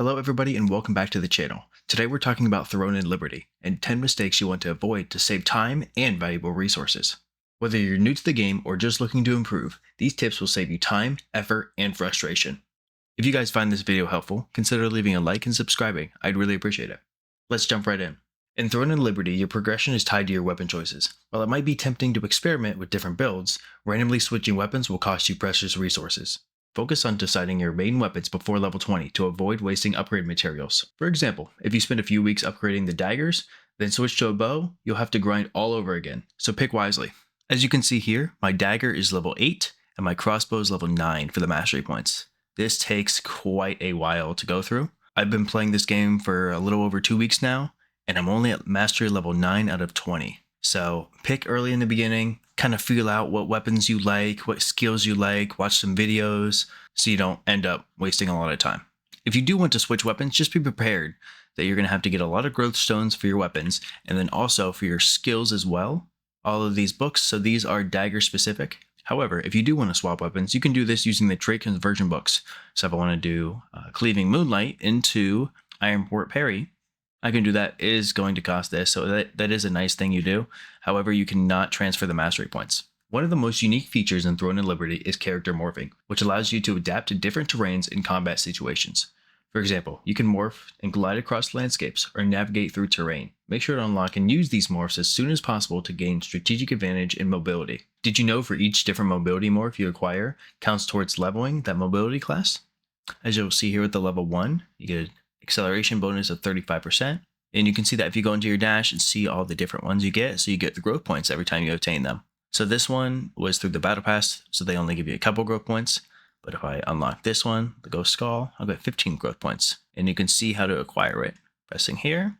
Hello everybody and welcome back to the channel. Today we're talking about Throne and Liberty, and 10 mistakes you want to avoid to save time and valuable resources. Whether you're new to the game or just looking to improve, these tips will save you time, effort, and frustration. If you guys find this video helpful, consider leaving a like and subscribing, I'd really appreciate it. Let's jump right in. In Throne and Liberty, your progression is tied to your weapon choices. While it might be tempting to experiment with different builds, randomly switching weapons will cost you precious resources. Focus on deciding your main weapons before level 20 to avoid wasting upgrade materials. For example, if you spend a few weeks upgrading the daggers, then switch to a bow, you'll have to grind all over again, so pick wisely. As you can see here, my dagger is level 8 and my crossbow is level 9 for the mastery points. This takes quite a while to go through. I've been playing this game for a little over 2 weeks now, and I'm only at mastery level 9 out of 20. So pick early in the beginning, kind of feel out what weapons you like, what skills you like, watch some videos so you don't end up wasting a lot of time. If you do want to switch weapons, just be prepared that you're going to have to get a lot of growth stones for your weapons and then also for your skills as well. All of these books, so these are dagger specific. However, if you do want to swap weapons, you can do this using the trait conversion books. So if I want to do Cleaving Moonlight into Iron Port Parry, I can do that. It is going to cost this, so that is a nice thing you do. However, you cannot transfer the mastery points. One of the most unique features in Throne and Liberty is character morphing, which allows you to adapt to different terrains in combat situations. For example, you can morph and glide across landscapes or navigate through terrain. Make sure to unlock and use these morphs as soon as possible to gain strategic advantage in mobility. Did you know for each different mobility morph you acquire counts towards leveling that mobility class? As you'll see here with the level 1, you get an acceleration bonus of 35%. And you can see that if you go into your dash and see all the different ones you get, so you get the growth points every time you obtain them. So this one was through the battle pass, so they only give you a couple growth points. But if I unlock this one, the Ghost Skull, I'll get 15 growth points. And you can see how to acquire it. Pressing here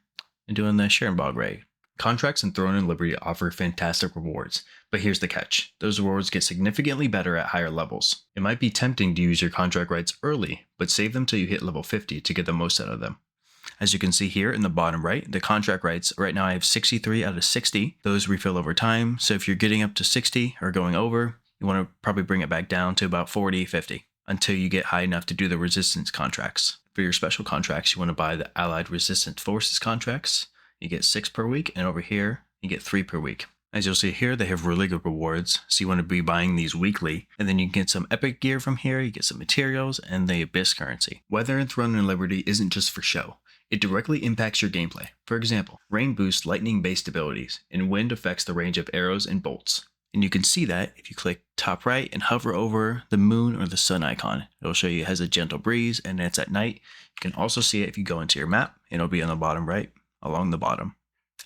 and doing the Sharenbog raid. Contracts in Throne and Liberty offer fantastic rewards, but here's the catch. Those rewards get significantly better at higher levels. It might be tempting to use your contract rights early, but save them till you hit level 50 to get the most out of them. As you can see here in the bottom right, the contract rights, right now I have 63 out of 60. Those refill over time, so if you're getting up to 60 or going over, you want to probably bring it back down to about 40, 50 until you get high enough to do the resistance contracts. For your special contracts, you want to buy the Allied Resistance Forces contracts. You get 6 per week, and over here, you get 3 per week. As you'll see here, they have really good rewards, so you want to be buying these weekly, and then you can get some epic gear from here, you get some materials, and the Abyss currency. Weather in Throne and Liberty isn't just for show. It directly impacts your gameplay. For example, rain boosts lightning-based abilities, and wind affects the range of arrows and bolts. And you can see that if you click top right and hover over the moon or the sun icon. It'll show you it has a gentle breeze, and it's at night. You can also see it if you go into your map, and it'll be on the bottom right, along the bottom.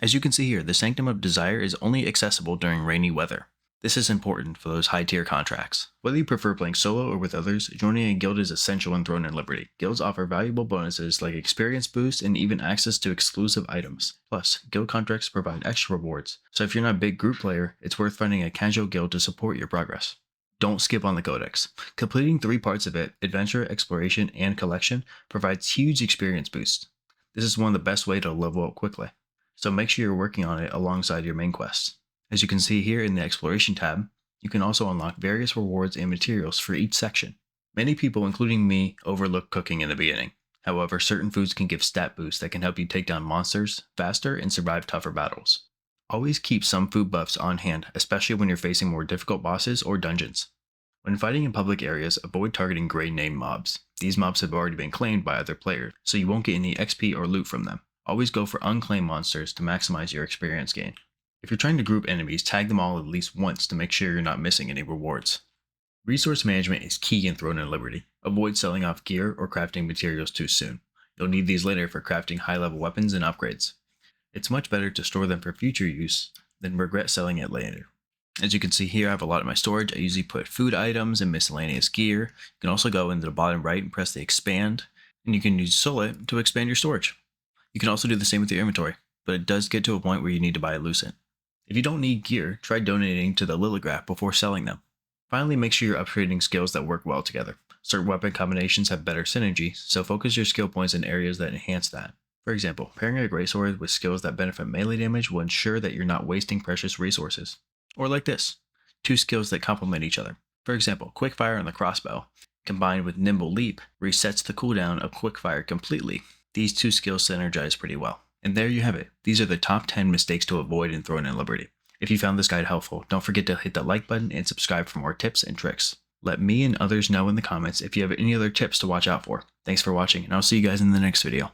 As you can see here, the Sanctum of Desire is only accessible during rainy weather. This is important for those high-tier contracts. Whether you prefer playing solo or with others, joining a guild is essential in Throne and Liberty. Guilds offer valuable bonuses like experience boost and even access to exclusive items. Plus, guild contracts provide extra rewards, so if you're not a big group player, it's worth finding a casual guild to support your progress. Don't skip on the Codex. Completing 3 parts of it, Adventure, Exploration, and Collection, provides huge experience boosts. This is one of the best ways to level up quickly, so make sure you're working on it alongside your main quests. As you can see here in the Exploration tab, you can also unlock various rewards and materials for each section. Many people, including me, overlook cooking in the beginning. However, certain foods can give stat boosts that can help you take down monsters faster and survive tougher battles. Always keep some food buffs on hand, especially when you're facing more difficult bosses or dungeons. When fighting in public areas, avoid targeting grade name mobs. These mobs have already been claimed by other players, so you won't get any XP or loot from them. Always go for unclaimed monsters to maximize your experience gain. If you're trying to group enemies, tag them all at least once to make sure you're not missing any rewards. Resource management is key in Throne and Liberty. Avoid selling off gear or crafting materials too soon. You'll need these later for crafting high-level weapons and upgrades. It's much better to store them for future use than regret selling it later. As you can see here, I have a lot of my storage. I usually put food items and miscellaneous gear. You can also go into the bottom right and press the expand, and you can use Solit to expand your storage. You can also do the same with your inventory, but it does get to a point where you need to buy a Lucent. If you don't need gear, try donating to the Lilligraph before selling them. Finally, make sure you're upgrading skills that work well together. Certain weapon combinations have better synergy, so focus your skill points in areas that enhance that. For example, pairing a greatsword with skills that benefit melee damage will ensure that you're not wasting precious resources. Or like this, 2 skills that complement each other. For example, quickfire on the crossbow combined with Nimble Leap, resets the cooldown of Quickfire completely. These two skills synergize pretty well. And there you have it. These are the top 10 mistakes to avoid in Throne and Liberty. If you found this guide helpful, don't forget to hit that like button and subscribe for more tips and tricks. Let me and others know in the comments if you have any other tips to watch out for. Thanks for watching, and I'll see you guys in the next video.